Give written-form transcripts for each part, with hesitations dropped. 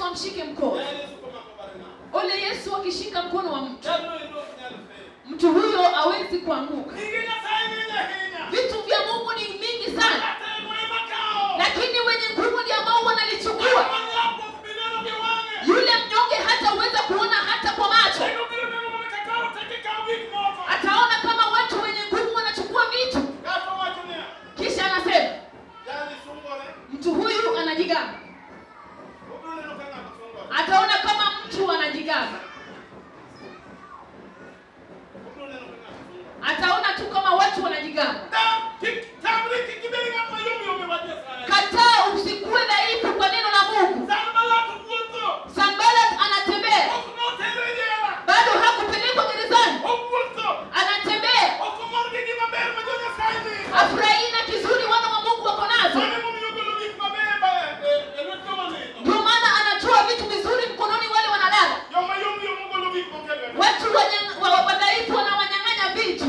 Yesu amshike mkono. Ole Yesu akishika mkono wa mtu, mtu huyo hawezi kuanguka. Vitu vya Mungu ni mingi sana, lakini wenye nguvu ndio ambao wanalichukua. Yule mnyonge hataweza kuona hata kwa macho. Ataona kama watu wenye nguvu wanachukua vitu. Kisha anasema mtu huyu anajigamba. Ataona kama mtu anajigamba. Ataona tu kama watu wanajigamba. Kataa usikuwe dhaifu kwa neno la Mungu. Sanballat anatembea. Bado hakupelekwa gerezani. Anatembea. Afurahi na kizuri wana wa Mungu wako nazo. Ndio maana anatoa vitu vizuri mkononi wale wanalala. Watu wadhaifu wanawanyang'anya vitu.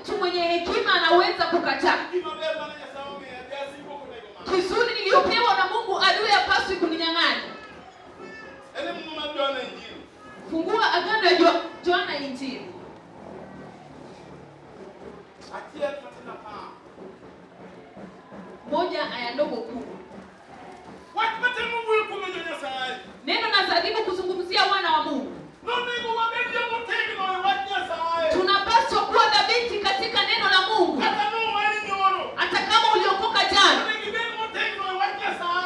Mtu mwenye hekima anaweza kukataa. Kizuri niliyopewa na Mungu adui hapaswi kuninyang'anya. Fungua Agano ya Yohana Injili. Moja aya ndogo kubwa. Neno nazaribu kuzungumzia wana wa Mungu. Tunapaswa kuwa dhabiti katika neno la Mungu. Hata kama uliokoka jana,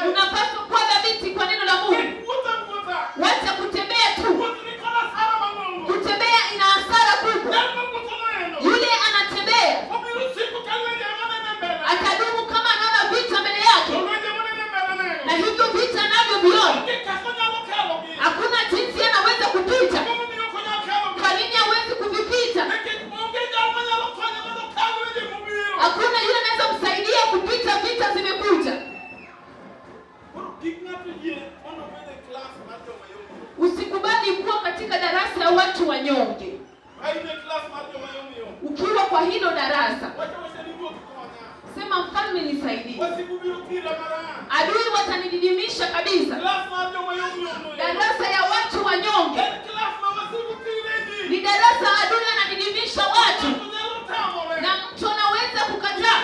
unapaswa kuwa dhabiti kwa neno la Mungu. Wacha kutembea tu. Kutembea ina hasara kubwa. Yule anatembea atadumu kama anaona vita mbele yake, na hivyo vita navyo viona. Hakuna jinsi anaweza kupita. Kwa nini hawezi kuvipita? Hakuna yule anaweza kusaidia kupita vita zimekuja. Usikubali kuwa katika darasa la watu wanyonge. Ukiwa kwa hilo darasa, sema mfalme nisaidie. Adui watanididimisha kabisa. Darasa ya watu wanyonge ni darasa adui anadidimisha watu, na mtu anaweza kukataa.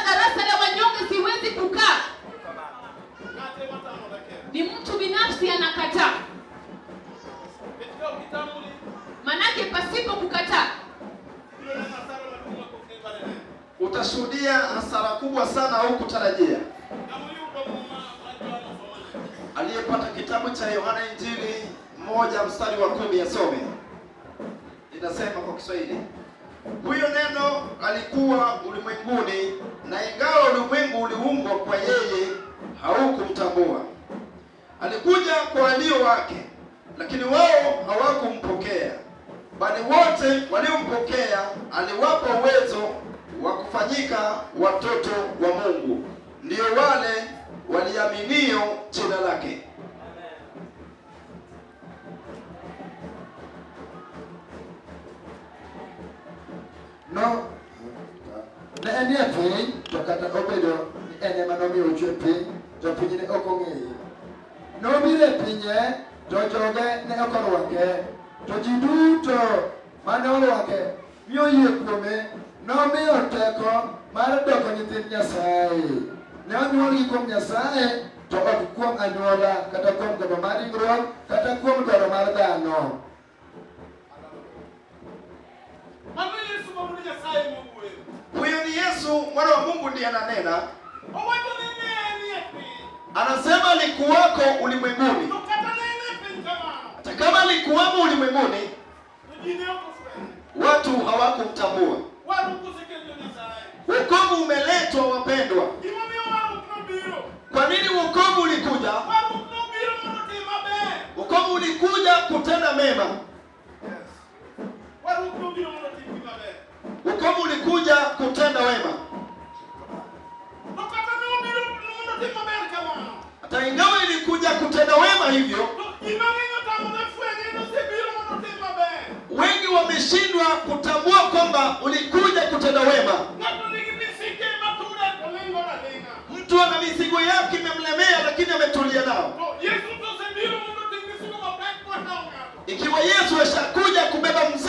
Darasa la wanyonge siwezi kukaa. Ni mtu binafsi anakataa. Manake pasipo kukataa utashuhudia hasara kubwa sana au kutarajia. Aliyepata kitabu cha Yohana Injili 1:10 yasome. Inasema kwa Kiswahili: huyo neno alikuwa ulimwenguni, na ingawa ulimwengu uliumbwa kwa yeye, haukumtambua. Alikuja kwa walio wake, lakini wao hawakumpokea. Bali wote waliompokea aliwapa uwezo wa kufanyika watoto wa Mungu, ndio wale waliaminio jina lake. No, na eni api tokata obedo ni ene manomi ochepi to pinyine okong'eyo. No bire pinye to joge ne okorwake, to ji duto mane orwake mioyie kuome nomiyo teko mar doko nyithind Nyasaye. Ne onyuolgi kuom Nyasaye, to ok kuom anyuola kata kuom gombo mar ringruok kata kuom dwaro mar dhano. Huyo ni Yesu mwana wa Mungu ndiye ananena. Anasema alikuwako ulimwenguni. Hata kama alikuwamo ulimwenguni, watu hawakumtambua. Wokovu umeletwa wapendwa. Kwa nini wokovu ulikuja? Wokovu ulikuja kutenda mema. Wokovu ulikuja kutenda wema. Hata ingawa ilikuja kutenda wema hivyo, wengi wameshindwa kutambua kwamba ulikuja kutenda wema.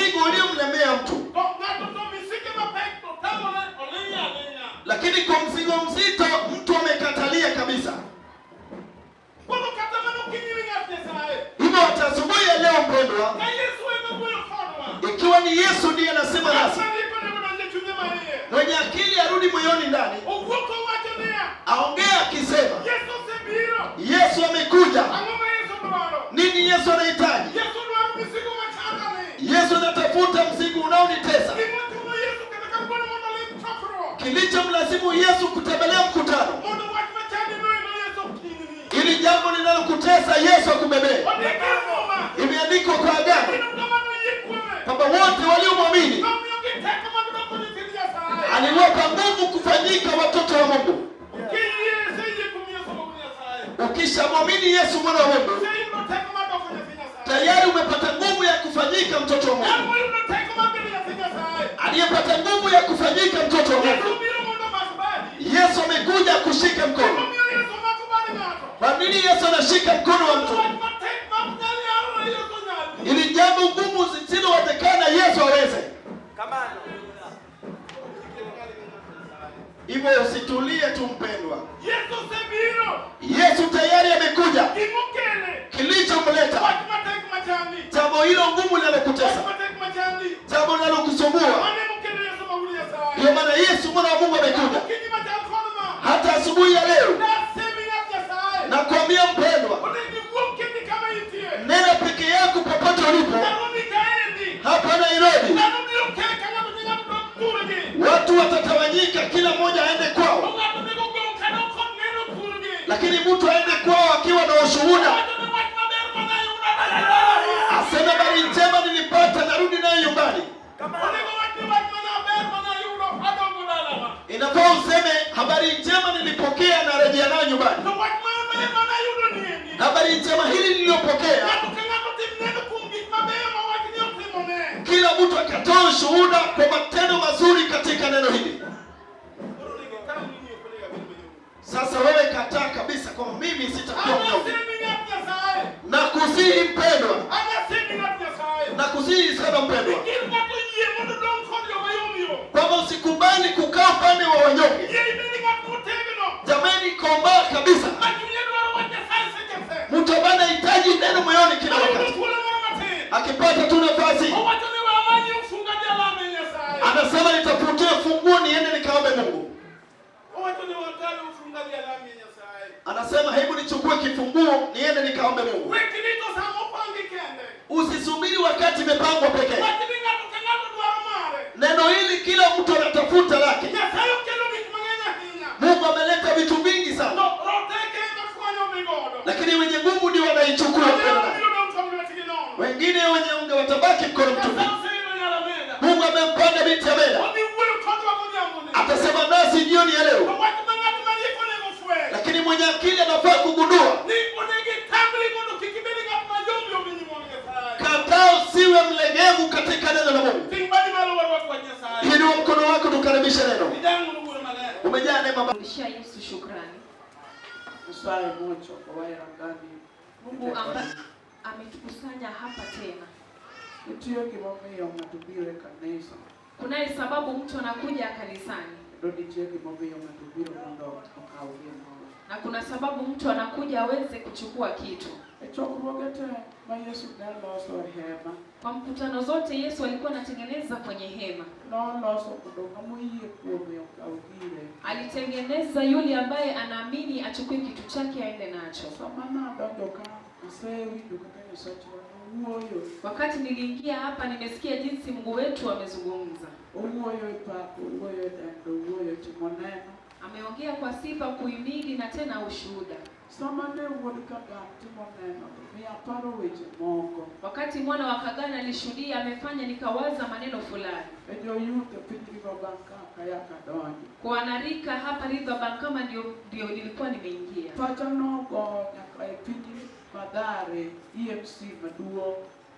mzigo uliomlemea mtu. Lakini kwa mzigo mzito mtu amekatalia kabisa. Hivyo asubuhi ya leo mpendwa, ikiwa ni Yesu ndiye anasema nasi, mwenye akili arudi moyoni ndani, aongea akisema Yesu amekuja. Nini Yesu anahitaji? Yesu anatafuta mzigo unaonitesa. Kilichomlazimu Yesu kutembelea mkutano, ili jambo linalokutesa Yesu akubebee. Imeandikwa kwa agano kwamba wote waliomwamini aliwapa nguvu kufanyika watoto wa Mungu. Ukishamwamini Yesu mwana wa Mungu, tayari umepata nguvu ya kufanyika mtoto wa Mungu. Aliyepata nguvu ya kufanyika mtoto wa Mungu, Yesu amekuja kushika mkono. Kwa nini Yesu anashika mkono wa mtu? Ili jambo ngumu lisilowezekana Yesu aweze. Hivyo usitulie tu mpendwa. Yesu tayari amekuja. Kilichomleta jambo hilo ngumu linalokutesa, jambo linalokusumbua, ndio maana Yesu mwana wa Mungu amekuja. Hata asubuhi ya leo nakwambia mpendwa, nena peke yako popote ulipo hapa Nairobi. Watu watatawanyika, kila mmoja aende kwao, lakini mtu aende kwao akiwa na ushuhuda, asema habari njema nilipata, narudi nayo nyumbani. Inafaa useme habari njema nilipokea, narejea nayo nyumbani. Habari njema hili niliyopokea, kila mtu akatoa shuhuda kwa matendo mazuri katika neno hili. Sasa wewe kataa kabisa kwa mimi sitakuwa mnyonge. Na kusihi mpendwa, na kusihi sana mpendwa, kwamba usikubali kukaa upande wa wanyonge. Jamani, komaa kabisa. Mtu ambaye anahitaji neno moyoni kila wakati, akipata tu nafasi anasema nitafutie funguo niende nikaombe Mungu. Anasema hebu nichukue kifunguo niende nikaombe Mungu. Usisubiri wakati imepangwa pekee. Neno hili kila mtu anatafuta lake. Mungu ameleta vitu vingi sana, lakini wenye nguvu ndio wanaichukua. Wengine wenye unge watabaki mkono mtupu. Mungu amempanda binti Amela, atasema nasi jioni ya leo. Lakini mwenye akili anafaa kugundua, kataa usiwe mlegevu katika neno la Mungu. Inua mkono wako tukaribishe neno. Umejaa neema. Mshia Yesu shukrani. Mstari mmoja kwa wale ngani. Mungu ambaye ametukusanya hapa tena. Ndio kimomeo mnatubire kanisa. Kunaye sababu mtu anakuja kanisani. Ndio kimomeo mnatubire ndo akauje. Na kuna sababu mtu anakuja aweze kuchukua kitu. Kwa mkutano zote Yesu alikuwa anatengeneza kwenye hema. Alitengeneza yule ambaye anaamini achukue kitu chake aende nacho. Wakati niliingia hapa nimesikia jinsi Mungu wetu amezungumza. Ameongea kwa sifa, kuhimidi na tena ushuhuda. Wakati mwana wa Kagana alishuhudia, amefanya nikawaza maneno fulani. Kwa wanarika hapa River Bank kama ndio nilikuwa nimeingia.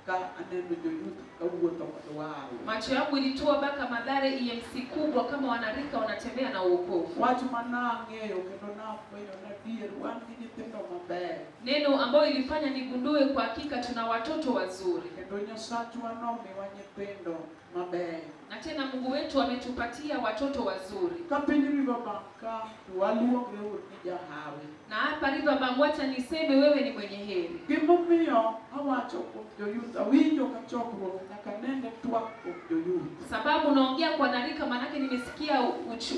ka aneno joyuth kawuotho kod waro. Macho yangu ilitoa baka Mathare EMC kubwa kama wanarika wanatembea na wokovu. Wach manang'eyo kendo nafwenyo na dier wan gi nyithindo maber. Neno ambayo ilifanya nigundue kwa hakika tuna watoto wazuri. Kendo Nyasachwa nomiwa nyithindo maber. Na tena Mungu wetu ametupatia watoto wazuri. Ka piny Riverbank ka waluongre ur ni jahawi. Na hapa Riverbank wacha niseme wewe ni mwenye heri. Gimomiyo awacho kuom joyuth awinjo ka chokruok nyaka nende twak kuom joyuth. Sababu naongea kwa wanarika manake nimesikia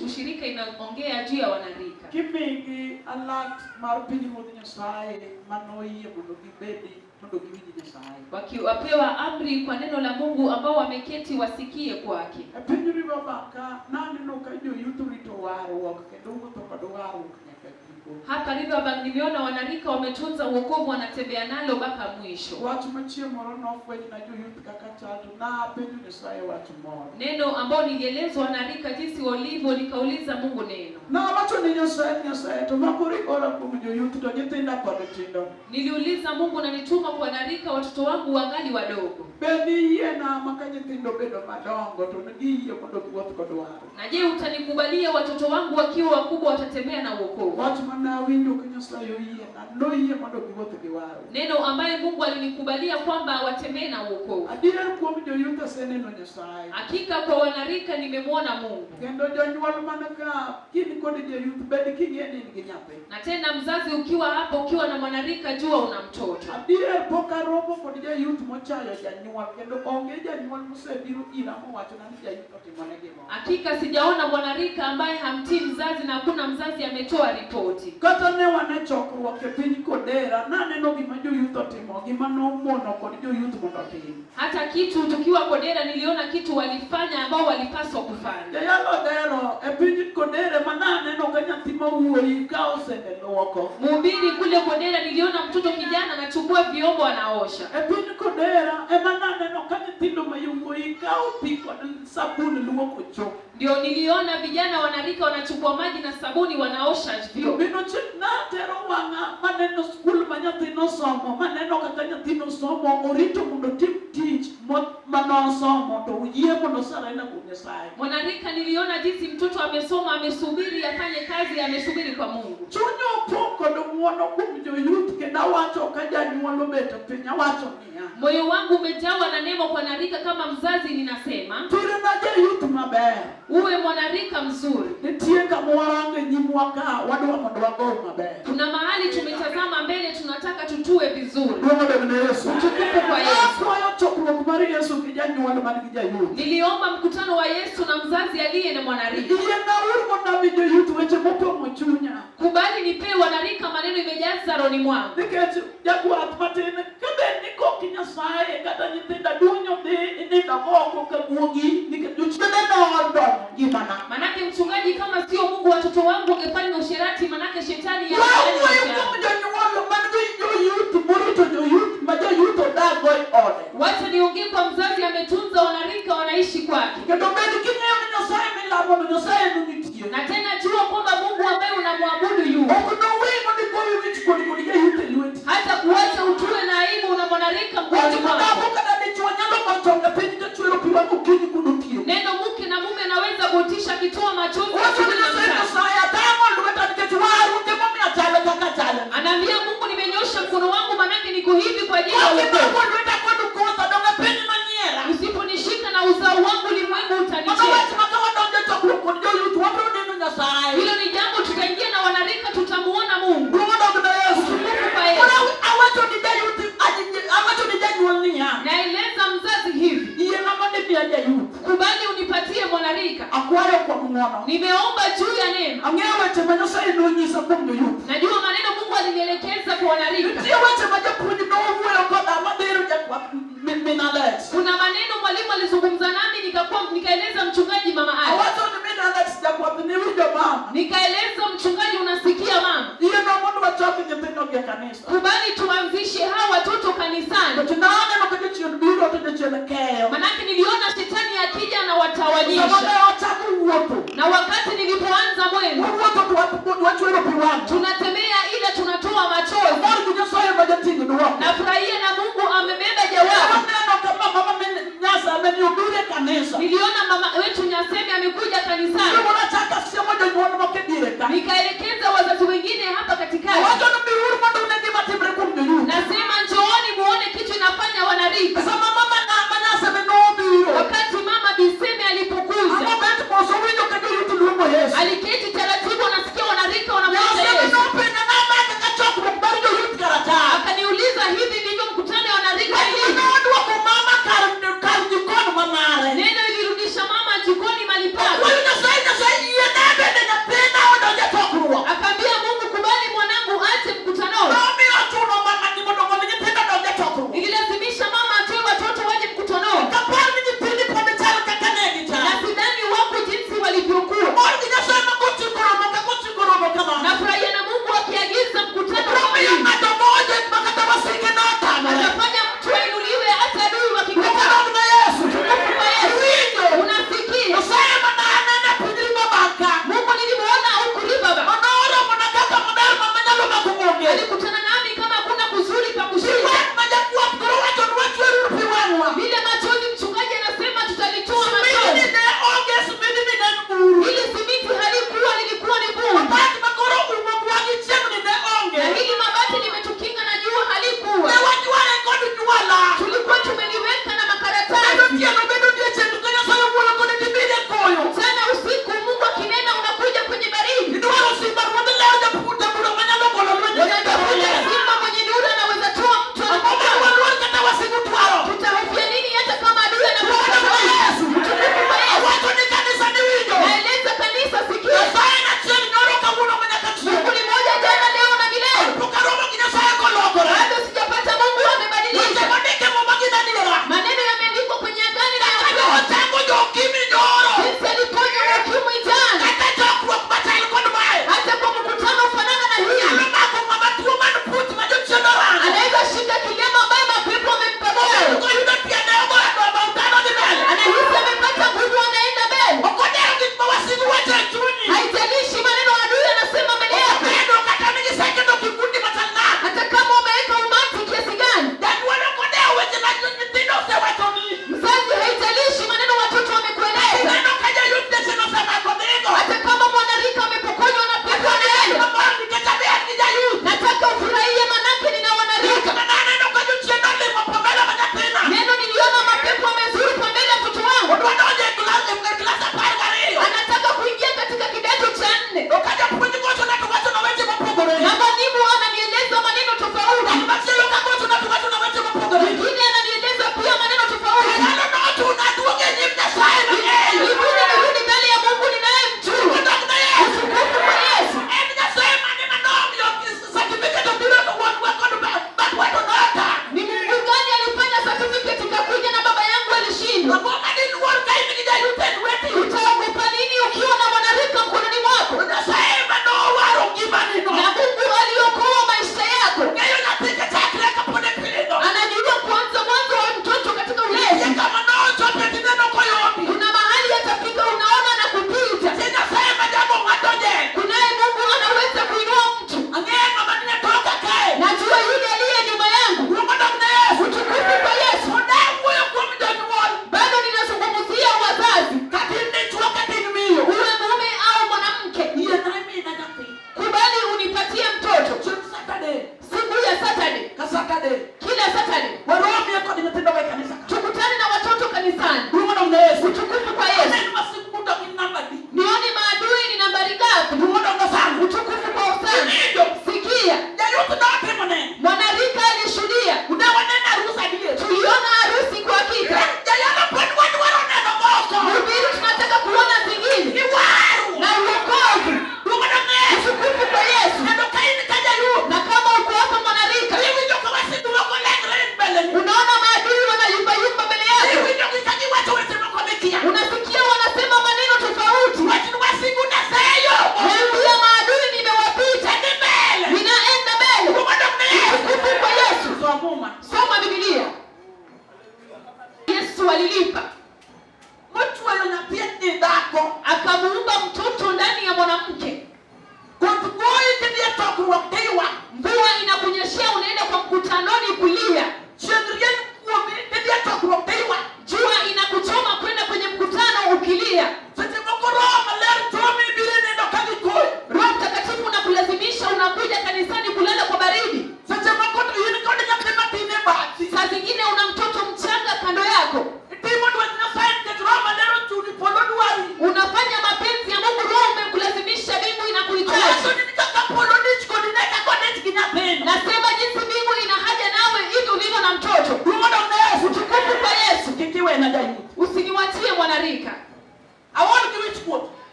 ushirika inaongea juu ya wanarika. Kimigi alat mar pinyruoth Nyasaye manoyie mondo gibedi mondo giwinj Nyasaye. Wakiwapewa amri kwa neno la Mungu ambao wameketi wasikie kwake. E piny Riverbank naneno ka joyuth rito warruok kendo wuotho kod warruok nyaka giko. Hapa Riverbank nimeona wanarika wametunza wokovu wanatembea nalo mpaka mwisho. Wach machieng' moro nofweny na joyuth kaka chal na penjo Nyasaye wach moro. Neno ambao nilielezwa wanarika jinsi walivyo nikauliza Mungu neno. Na wacho ni Nyasaye to makori ora kuom joyuth to nyithinda kod tindo. Niliuliza Mungu na nituma kwa wanarika watoto wangu wangali wadogo. Beni yie na maka nyithindo bedo madongo to nigiyie mondo giwuoth kod waro. Na je utanikubalia watoto wangu wakiwa wakubwa watatembea na wokovu? Wach mana winjo ka Nyasaye oyie na noyie mondo giwuoth gi waro. Neno ambaye Mungu alinikubalia kwamba watembee na wokovu. Adier kuom joyuth aseneno Nyasaye. Hakika kwa wanarika nimemwona Mungu. Kendo jonyuol manaka kini kod joyuth bed king'e ni gi nyathi. Na tena mzazi ukiwa hapo ukiwa na mwanarika jua una mtoto. Adier pok aromo kod joyuth mochayo janyuol kendo onge janyuol mosebiro ira mowacho ni joyuth otimone gimoro. Hakika sijaona mwanarika ambaye hamtii mzazi na hakuna mzazi ametoa ripoti. Kata ne wane chokruok e piny Kodera naneno gima joyuth otimo gima nomono kod joyuth mondo otim. Hata kitu tukiwa Kodera niliona kitu walifanya ambao walipaswa kufanya. Jayalo dero e piny Kodera mananeno ka nyathi mawuoyi ka oseluoko. Mhubiri kule Kodera niliona mtoto kijana anachukua vyombo anaosha. E piny Kodera mananeno ka nyithindo mayawuoyi ka pi kod sabun luoko chok. Ndio niliona vijana wanarika wanachukua maji na sabuni wanaosha vyombo. Bino chik na tero wanga maneno skul manyathino somo maneno kaka nyathino somo orito mondo tim tich manosomo to uyie mondo sarena kuom Nyasaye. Mwanarika niliona jinsi mtoto amesoma amesubiri afanye kazi amesubiri kwa Mungu. Chunyo poko kod muono kuom joyuth kendo wacho ka janyuol obet piny awacho niya. Moyo wangu umejawa na neema kwa wanarika kama mzazi ninasema. Tire na joyuth maber. Uwe mwanarika mzuri. Nitie kama warange nyimwa ka wadwa mondo wago maber. Kuna mahali tumetazama mbele tunataka tutue vizuri. Duomo ne Yesu. Tukufu kwa Yesu. Kwayo chokruok mar Yesu gi janyuol man gi jayuth. Niliomba mkutano wa Yesu na mzazi aliye na mwanarika. Iye na uru mondo mi joyuth weche mopong'o chunya. Kubali nipe wanarika maneno imejaza rohoni mwangu. Nikech jagwath matin kabe niko Nyasaye kata nyithinda dunyo dhi nindo moko ka guogi nikech uchneno odonjo ngimana. Manake mchungaji kama sio Mungu watoto wangu wangefanya usherati manake shetani ya wacha niongee kwa mzazi ametunza wanarika wanaishi kwake. Na tena jua kwamba Mungu ambaye unamwabudu yupo. Hata kuacha utue na aibu una mwanarika mkononi mwako. Neno mke na mume anaweza kutisha kitoa machozi. Anaambia Mungu nimenyosha mkono wangu manake niko hivi kwa ajili ya wokovu. Usiponishika na uzao wangu ulimwengu utanicheka. Hilo ni jambo tutaingia na wanarika tutamuona Mungu. Naeleza mzazi hivi. Kubali unipatie mwanarika. Nimeomba juu ya neno. Najua maneno Mungu alinielekeza kwa wanarika. Kuna maneno mwalimu alizungumza nami nikaeleza mchungaji mama Ali. Nikaeleza mchungaji unasikia mama. Kubali tuanzishe hawa watoto kanisani. Manake niliona shetani akija na watawanyisha. Na wakati nilipoanza mwendo tunatembea ila tunatoa machozi. Nafurahia na Mungu amebeba jawabu. obire kanisa. Niliona mama wetu Nyasemi amekuja kanisani. Sio unataka sio moja ni wake direka. Nikaelekeza wazazi wengine hapa katikati. Wazo ni mihuru mando unajima timbre kumnyo. Nasema njooni muone kitu inafanya wanarika. Sasa mama na manase menobiro. Wakati mama Bisemi alipokuja. Ama betu kwa Winjo kadiri tuliomba Yesu. Aliketi taratibu anasikia wanarika wanamwita Yesu. Akaniuliza hivi ndivyo mkutano wa wanarika ilivyo. Neno ilirudisha mama jikoni.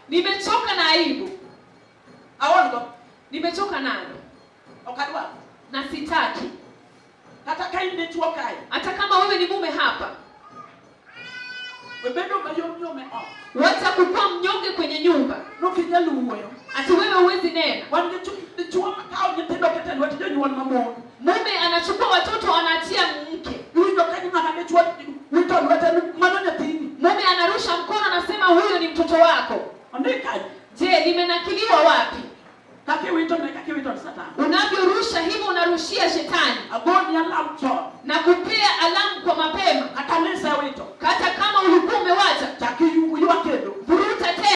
Nimechoka na aibu. Aongo. Nimechoka nayo. Okadwa. Na sitaki. Hata kai ni chuo kai. Hata kama wewe ni mume hapa. Webedo mayomyome on. Wacha kukua mnyonge kwenye nyumba. Nokinyali uweyo. Ati wewe huwezi nena. Wangechuo makao nyitendo ketani watijo nyuwa mamoni. Mume anachukua watoto anatia mke. Winjo kani mama chuo wito wete mano nyatini. Mume anarusha mkono anasema huyo ni mtoto wako. Andika. Je, limenakiliwa wapi? Kaki wito Satan. Unavyorusha hivyo unarushia shetani. Agoni alarm cho. Na kupea alamu kwa mapema.